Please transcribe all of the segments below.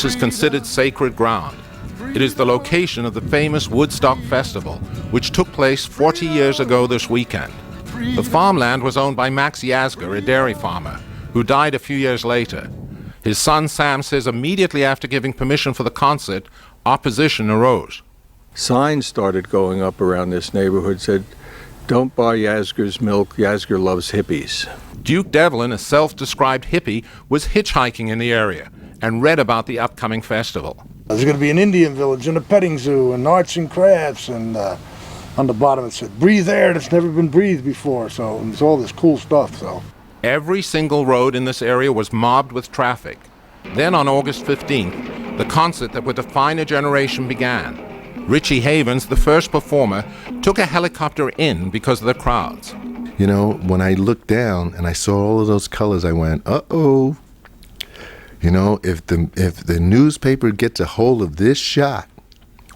is considered sacred ground. It is the location of the famous Woodstock Festival, which took place 40 years ago this weekend. The farmland was owned by Max Yasgur, a dairy farmer, who died a few years later. His son Sam says immediately after giving permission for the concert, opposition arose. Signs started going up around this neighborhood, said, "Don't buy Yasgur's milk, Yasgur loves hippies." Duke Devlin, a self-described hippie, was hitchhiking in the area and read about the upcoming festival. There's going to be an Indian village and a petting zoo and arts and crafts, and on the bottom it said, "Breathe air that's never been breathed before." So it's all this cool stuff. So every single road in this area was mobbed with traffic. Then on August 15th, the concert that would define a generation began. Richie Havens, the first performer, took a helicopter in because of the crowds. You know, when I looked down and I saw all of those colors, I went, uh-oh. You know, if the newspaper gets a hold of this shot,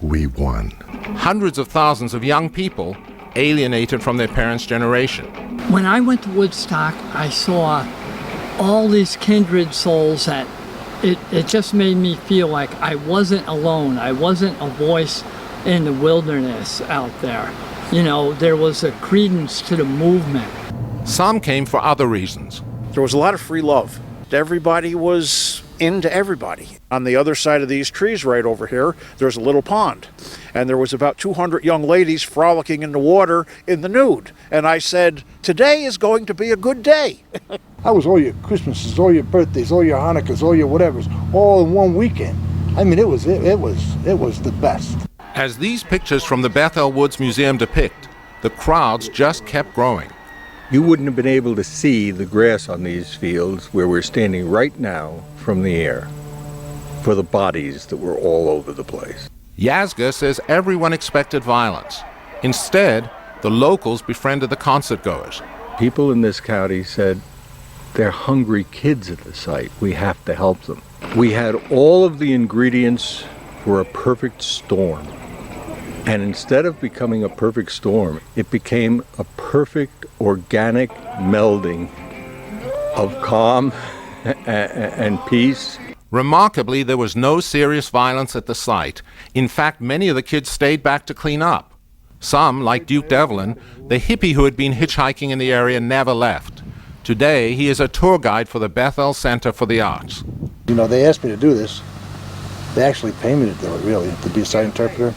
we won. Hundreds of thousands of young people alienated from their parents' generation. When I went to Woodstock, I saw all these kindred souls that it just made me feel like I wasn't alone. I wasn't a voice in the wilderness out there. You know, there was a credence to the movement. Some came for other reasons. There was a lot of free love. Everybody was into everybody. On the other side of these trees right over here, there's a little pond. And there was about 200 young ladies frolicking in the water in the nude. And I said, today is going to be a good day. that was all your Christmases, all your birthdays, all your Hanukkahs, all your whatevers, all in one weekend. I mean, it was the best. As these pictures from the Bethel Woods Museum depict, the crowds just kept growing. You wouldn't have been able to see the grass on these fields where we're standing right now from the air for the bodies that were all over the place. Yasgur says everyone expected violence. Instead, the locals befriended the concert goers. People in this county said, they're hungry kids at the site. We have to help them. We had all of the ingredients for a perfect storm. And instead of becoming a perfect storm, it became a perfect organic melding of calm and peace. Remarkably, there was no serious violence at the site. In fact, many of the kids stayed back to clean up. Some, like Duke Devlin, the hippie who had been hitchhiking in the area, never left. Today, he is a tour guide for the Bethel Center for the Arts. You know, they asked me to do this. They actually pay me to do it, really, to be a sight interpreter.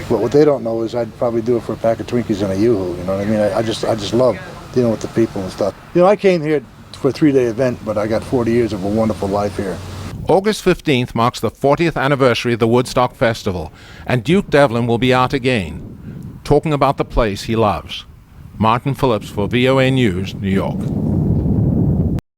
But what they don't know is I'd probably do it for a pack of Twinkies and a Yoo-hoo, you know what I mean? I just love dealing with the people and stuff. You know, I came here for a 3-day event, but I got 40 years of a wonderful life here. August 15th marks the 40th anniversary of the Woodstock Festival, and Duke Devlin will be out again, talking about the place he loves. Martin Phillips for VOA News, New York.